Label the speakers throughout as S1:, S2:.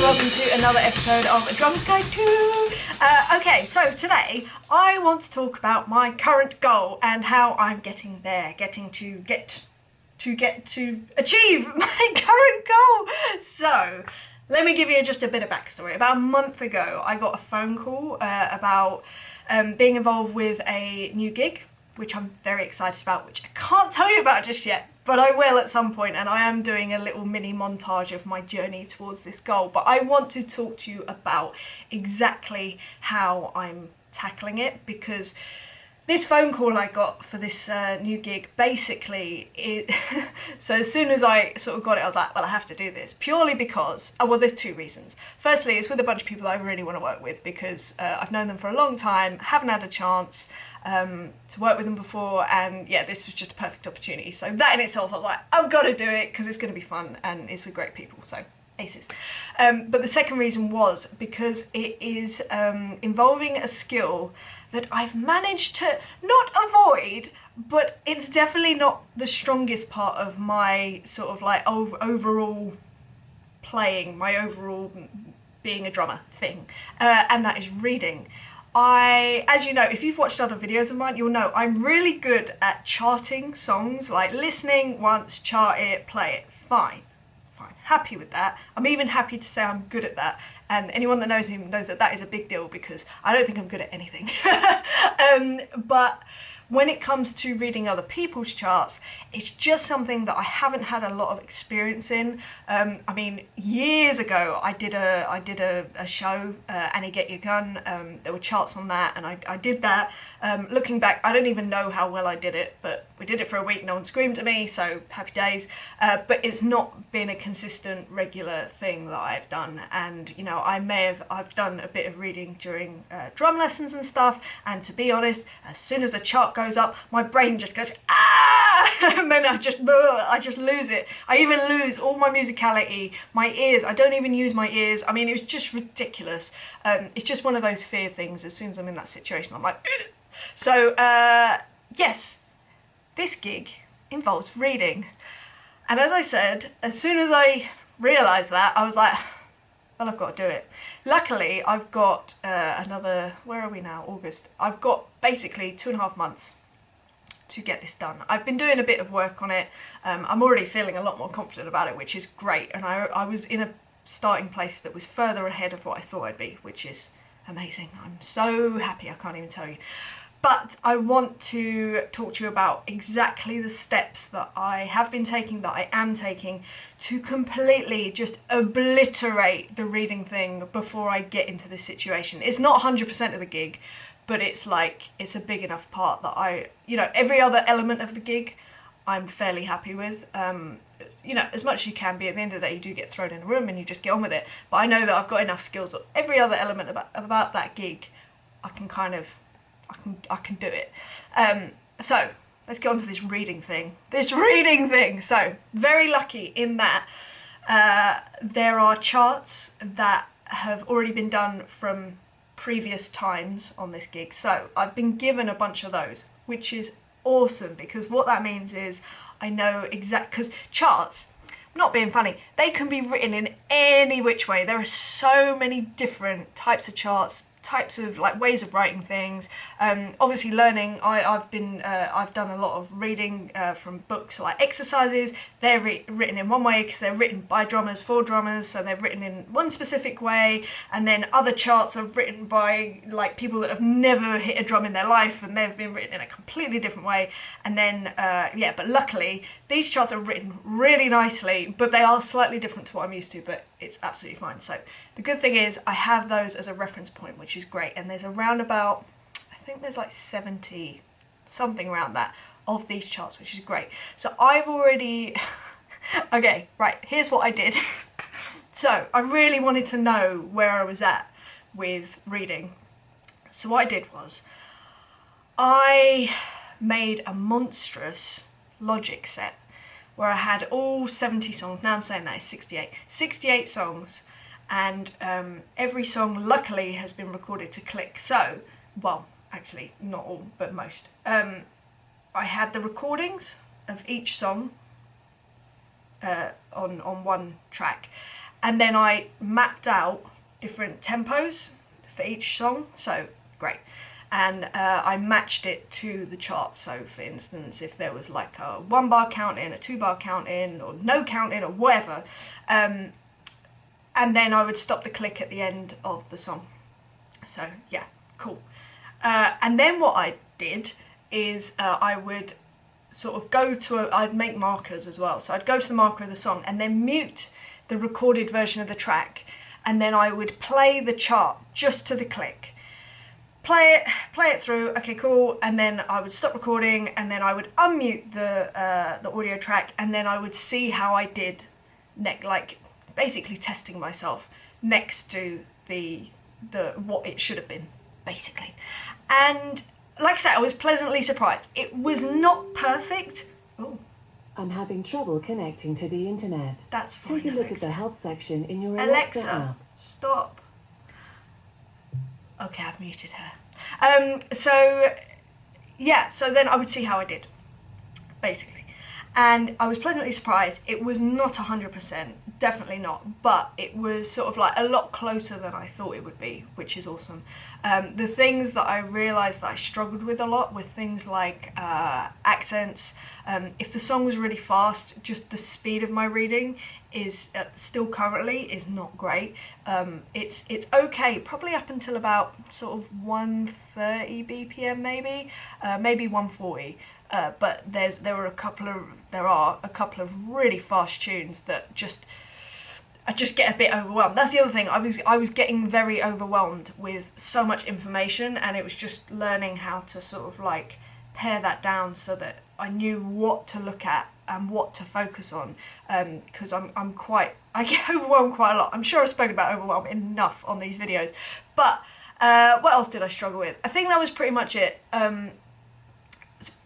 S1: welcome to another episode of A Drummer's Guide to... okay, so today I want to talk about my current goal and how I'm getting there, to achieve my current goal. So, let me give you just a bit of backstory. About a month ago, I got a phone call about being involved with a new gig, which I'm very excited about, which I can't tell you about just yet, but I will at some point, and I am doing a little mini montage of my journey towards this goal. But I want to talk to you about exactly how I'm tackling it, because this phone call I got for this new gig, basically, so as soon as I sort of got it, I was like, well, I have to do this, purely because, well, there's two reasons. Firstly, it's with a bunch of people I really want to work with, because I've known them for a long time, haven't had a chance to work with them before, and yeah, this was just a perfect opportunity. So that in itself, I was like, I've got to do it, because it's going to be fun, and it's with great people, so aces. But the second reason was because it is involving a skill that I've managed to not avoid, but it's definitely not the strongest part of my sort of like overall playing, my overall being a drummer thing, and that is reading. As you know, if you've watched other videos of mine, you'll know I'm really good at charting songs, like listening once, chart it, play it, fine, happy with that. I'm even happy to say I'm good at that. And anyone that knows me knows that that is a big deal, because I don't think I'm good at anything. But when it comes to reading other people's charts, it's just something that I haven't had a lot of experience in. I mean, years ago, I did a show, Annie Get Your Gun. There were charts on that, and I did that. Looking back, I don't even know how well I did it, but we did it for a week, no one screamed at me, so happy days. But it's not been a consistent, regular thing that I've done. And, you know, I've done a bit of reading during drum lessons and stuff, and to be honest, as soon as a chart goes up, my brain just goes, ah! And then I just lose it. I even lose all my musicality, my ears. I don't even use my ears. I mean, it was just ridiculous. It's just one of those fear things. As soon as I'm in that situation, I'm like, ugh. So, yes, this gig involves reading. And as I said, as soon as I realised that, I was like, well, I've got to do it. Luckily, I've got another, where are we now, August. I've got basically 2.5 months to get this done. I've been doing a bit of work on it. I'm already feeling a lot more confident about it, which is great. And I was in a starting place that was further ahead of what I thought I'd be, which is amazing. I'm so happy, I can't even tell you. But I want to talk to you about exactly the steps that I have been taking, that I am taking, to completely just obliterate the reading thing before I get into this situation. It's not 100% of the gig, but it's like, it's a big enough part that every other element of the gig I'm fairly happy with. You know, as much as you can be. At the end of the day, you do get thrown in a room and you just get on with it. But I know that I've got enough skills that every other element about that gig, I can do it. So let's get on to this reading thing. So very lucky in that there are charts that have already been done from previous times on this gig. So I've been given a bunch of those, which is awesome, because what that means is I know because charts, not being funny, they can be written in any which way. There are so many different types of charts, types of like ways of writing things. Obviously learning, I've done a lot of reading from books, like exercises. They're written in one way because they're written by drummers for drummers, so they're written in one specific way. And then other charts are written by like people that have never hit a drum in their life, and they've been written in a completely different way. And then but luckily these charts are written really nicely, but they are slightly different to what I'm used to, but it's absolutely fine. So the good thing is I have those as a reference point, which is great. And there's around about, I think there's like 70, something around that, of these charts, which is great. So I've already, okay, right, here's what I did. So I really wanted to know where I was at with reading. So what I did was, I made a monstrous logic set where I had all 70 songs. Now I'm saying that is 68 songs, and every song luckily has been recorded to click. So, well, actually not all, but most. I had the recordings of each song on one track, and then I mapped out different tempos for each song, so great. And I matched it to the chart. So for instance, if there was like a 1 bar count in, a 2 bar count in, or no count in, or whatever, and then I would stop the click at the end of the song. So yeah, cool. And then what I did is I would sort of go to I'd make markers as well. So I'd go to the marker of the song and then mute the recorded version of the track, and then I would play the chart just to the click. Play it through, okay, cool, and then I would stop recording, and then I would unmute the audio track, and then I would see how I did, like basically testing myself next to the what it should have been, basically. And like I said, I was pleasantly surprised. It was not perfect. Oh,
S2: I'm having trouble connecting to the internet.
S1: That's fine.
S2: Take a look at the help section in your
S1: Alexa
S2: app.
S1: Stop. Okay, I've muted her. So then I would see how I did, basically. And I was pleasantly surprised. It was not 100%, definitely not, but it was sort of like a lot closer than I thought it would be, which is awesome. The things that I realised that I struggled with a lot were things like accents. If the song was really fast, just the speed of my reading is still currently is not great. It's okay, probably up until about sort of 130 BPM maybe 140. But there are a couple of really fast tunes that I just get a bit overwhelmed. That's the other thing. I was getting very overwhelmed with so much information, and it was just learning how to sort of like pare that down so that I knew what to look at and what to focus on. Because I get overwhelmed quite a lot. I'm sure I've spoken about overwhelm enough on these videos. But what else did I struggle with? I think that was pretty much it.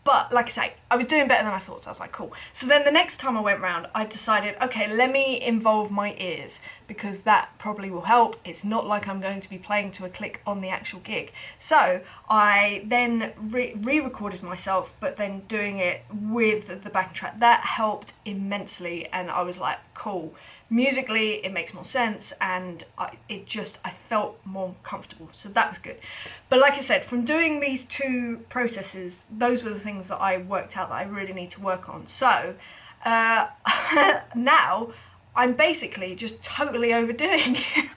S1: But like I say, I was doing better than I thought, so I was like, cool. So then the next time I went round, I decided, okay, let me involve my ears, because that probably will help. It's not like I'm going to be playing to a click on the actual gig. So I then re-recorded myself, but then doing it with the backing track. That helped immensely, and I was like, cool. Musically, it makes more sense, and I felt more comfortable, so that was good. But like I said, from doing these two processes, those were the things that I worked out that I really need to work on. So now I'm basically just totally overdoing it.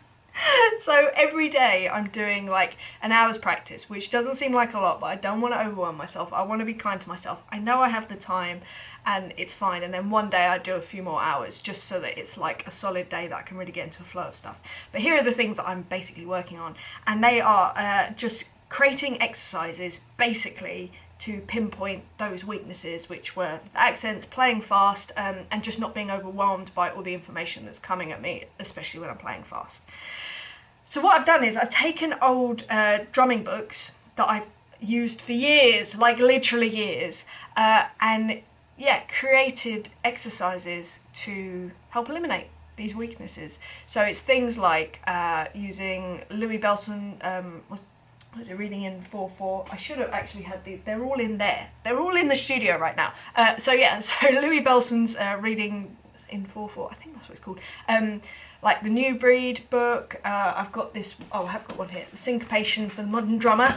S1: So every day I'm doing like an hour's practice, which doesn't seem like a lot, but I don't want to overwhelm myself. I want to be kind to myself. I know I have the time and it's fine. And then one day I do a few more hours just so that it's like a solid day that I can really get into a flow of stuff. But here are the things that I'm basically working on. And they are just creating exercises basically to pinpoint those weaknesses, which were the accents, playing fast, and just not being overwhelmed by all the information that's coming at me, especially when I'm playing fast. So what I've done is I've taken old drumming books that I've used for years, like literally years, and yeah, created exercises to help eliminate these weaknesses. So it's things like using Louis Belson, was it reading in 4/4? I should have actually had these. They're all in there. They're all in the studio right now. So Louis Belson's reading in 4/4. I think that's what it's called. Like the New Breed book. I've got this. Oh, I have got one here. The Syncopation for the Modern Drummer.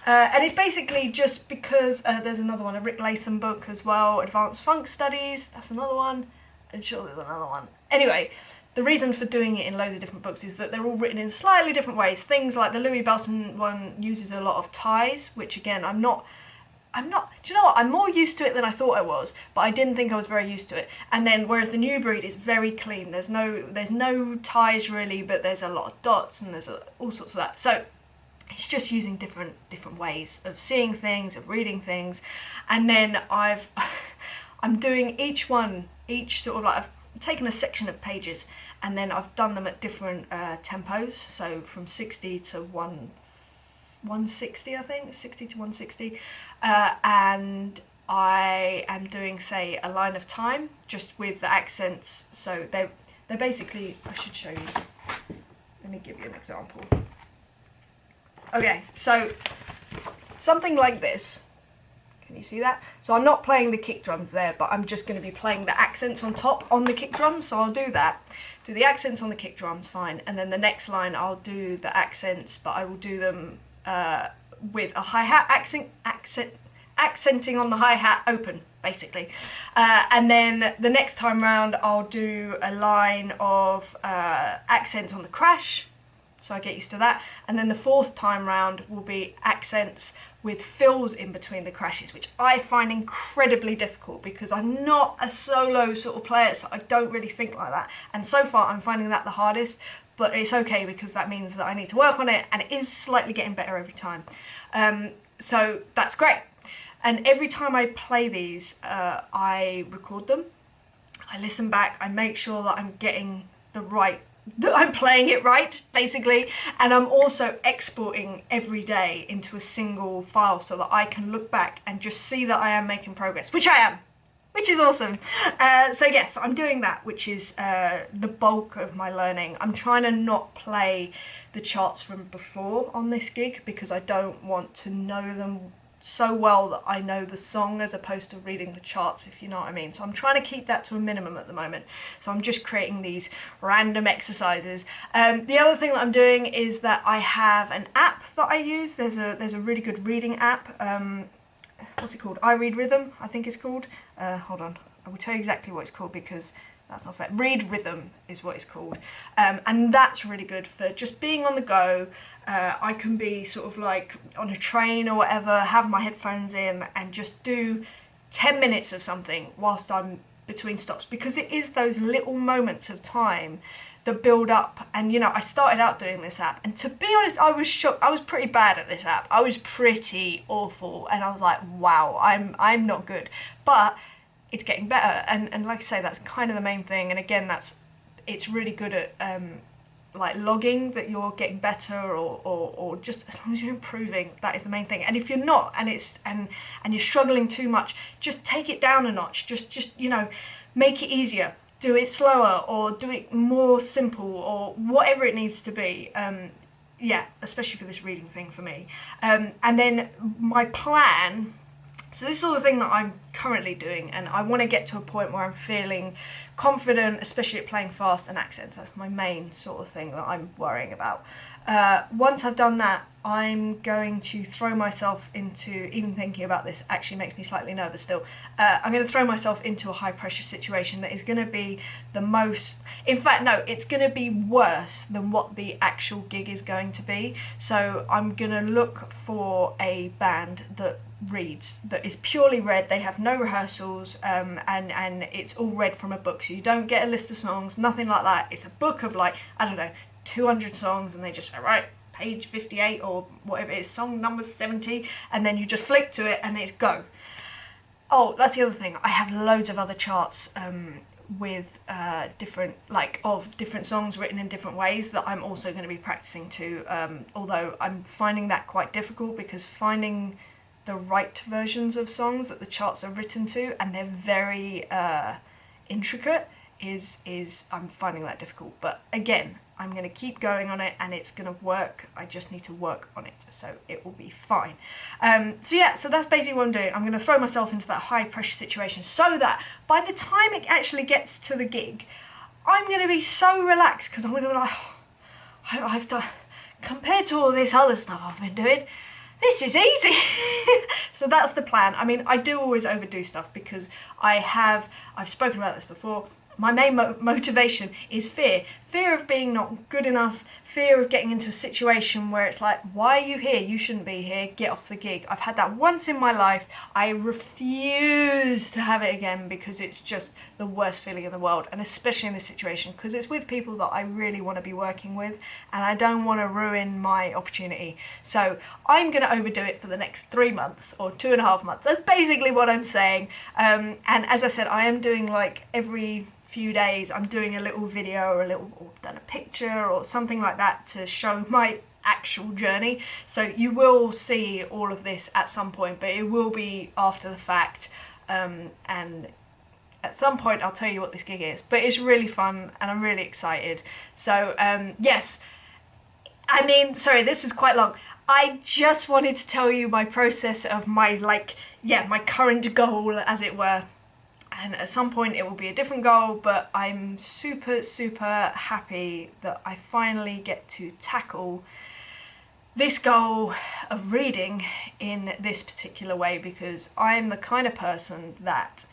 S1: And it's basically just because there's another one, a Rick Latham book as well. Advanced Funk Studies. That's another one. And sure, there's another one. Anyway. The reason for doing it in loads of different books is that they're all written in slightly different ways. Things like the Louis Belson one uses a lot of ties, which again, I'm not, do you know what, I'm more used to it than I thought I was, but I didn't think I was very used to it. And then, whereas the New Breed is very clean, there's no ties really, but there's a lot of dots and there's all sorts of that. So, it's just using different ways of seeing things, of reading things, and then I'm doing each sort of like, I've taken a section of pages and then I've done them at different tempos, so from 60 to 160, I think, 60 to 160, and I am doing, say, a line of time, just with the accents, so they're basically, I should show you, let me give you an example. Okay, so something like this, Can you see that? So I'm not playing the kick drums there, but I'm just going to be playing the accents on top on the kick drums. So I'll do that, do the accents on the kick drums, fine. And then the next line I'll do the accents, but I will do them with a hi-hat accenting on the hi-hat open, basically. And then the next time round I'll do a line of accents on the crash, so I get used to that. And then the fourth time round will be accents with fills in between the crashes, which I find incredibly difficult because I'm not a solo sort of player, so I don't really think like that. And so far I'm finding that the hardest, but it's okay because that means that I need to work on it, and it is slightly getting better every time. So that's great. And every time I play these, I record them, I listen back, I make sure that I'm getting that I'm playing it right, basically, and I'm also exporting every day into a single file so that I can look back and just see that I am making progress, which I am, which is awesome. So yes, I'm doing that, which is the bulk of my learning. I'm trying to not play the charts from before on this gig because I don't want to know them so well that I know the song as opposed to reading the charts, if you know what I mean. So I'm trying to keep that to a minimum at the moment. So I'm just creating these random exercises. The other thing that I'm doing is that I have an app that I use. There's a really good reading app. What's it called? I Read Rhythm, I think it's called. Hold on, I will tell you exactly what it's called because that's not fair. Read Rhythm is what it's called. And that's really good for just being on the go. I can be sort of like on a train or whatever, have my headphones in and just do 10 minutes of something whilst I'm between stops, because it is those little moments of time that build up. And you know, I started out doing this app, and to be honest, I was shocked. I was pretty bad at this app. I was pretty awful, and I was like, wow, I'm not good. But it's getting better, and like I say, that's kind of the main thing. And again, it's really good at like logging that you're getting better, or just as long as you're improving, that is the main thing. And if you're not, and you're struggling too much, just take it down a notch. Just you know, make it easier. Do it slower, or do it more simple, or whatever it needs to be. Yeah, especially for this reading thing for me. And then my plan. So this is all the thing that I'm currently doing, and I want to get to a point where I'm feeling confident, especially at playing fast and accents. That's my main sort of thing that I'm worrying about. Once I've done that, I'm going to throw myself into, even thinking about this actually makes me slightly nervous still, I'm going to throw myself into a high pressure situation that is going to be the most, in fact no, it's going to be worse than what the actual gig is going to be. So I'm going to look for a band that reads, that is purely read. They have no rehearsals, and it's all read from a book, so you don't get a list of songs, nothing like that. It's a book of like, I don't know, 200 songs, and they just say, right, page 58 or whatever it is, song number 70, and then you just flick to it and it's go. Oh, that's the other thing, I have loads of other charts with different songs written in different ways that I'm also going to be practicing to, although I'm finding that quite difficult because finding the right versions of songs that the charts are written to, and they're very intricate, is I'm finding that difficult. But again, I'm going to keep going on it, and it's going to work. I just need to work on it, so it will be fine. So yeah, so that's basically what I'm doing. I'm going to throw myself into that high pressure situation so that by the time it actually gets to the gig, I'm going to be so relaxed, because I'm going to be like, oh, I've done, compared to all this other stuff I've been doing, this is easy. So that's the plan. I mean, I do always overdo stuff because I've spoken about this before. My main motivation is fear. Fear of being not good enough, fear of getting into a situation where it's like, why are you here? You shouldn't be here, get off the gig. I've had that once in my life. I refuse to have it again because it's just the worst feeling in the world, and especially in this situation because it's with people that I really want to be working with, and I don't want to ruin my opportunity. So I'm going to overdo it for the next 3 months or 2.5 months. That's basically what I'm saying. And as I said, I am doing like every few days I'm doing a little video or I've done a picture or something like that to show my actual journey. So you will see all of this at some point, but it will be after the fact, and at some point I'll tell you what this gig is. But it's really fun and I'm really excited. So yes, I mean, sorry, this was quite long. I just wanted to tell you my process of my, my current goal, as it were. And at some point it will be a different goal, but I'm super, super happy that I finally get to tackle this goal of reading in this particular way, because I'm the kind of person that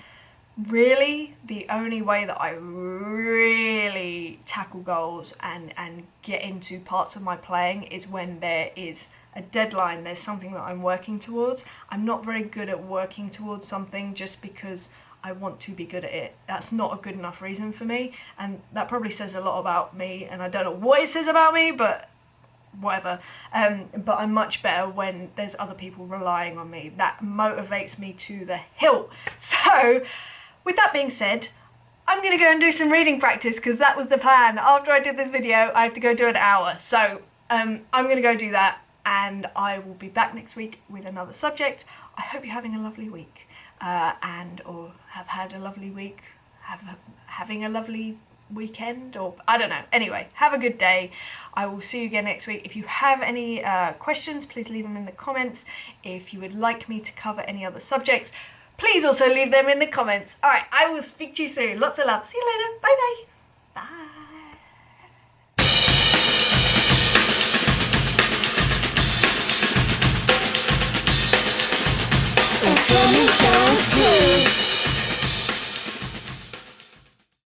S1: really the only way that I really tackle goals and get into parts of my playing is when there is a deadline, there's something that I'm working towards. I'm not very good at working towards something just because I want to be good at it. That's not a good enough reason for me, and that probably says a lot about me, and I don't know what it says about me, but whatever. But I'm much better when there's other people relying on me. That motivates me to the hilt. So with that being said, I'm gonna go and do some reading practice, because that was the plan. After I did this video, I have to go do an hour. So I'm gonna go do that, and I will be back next week with another subject. I hope you're having a lovely week, or have had a lovely week, having a lovely weekend, or I don't know. Anyway, have a good day. I will see you again next week. If you have any questions, please leave them in the comments. If you would like me to cover any other subjects, please also leave them in the comments. Alright, I will speak to you soon. Lots of love. See you later. Bye bye.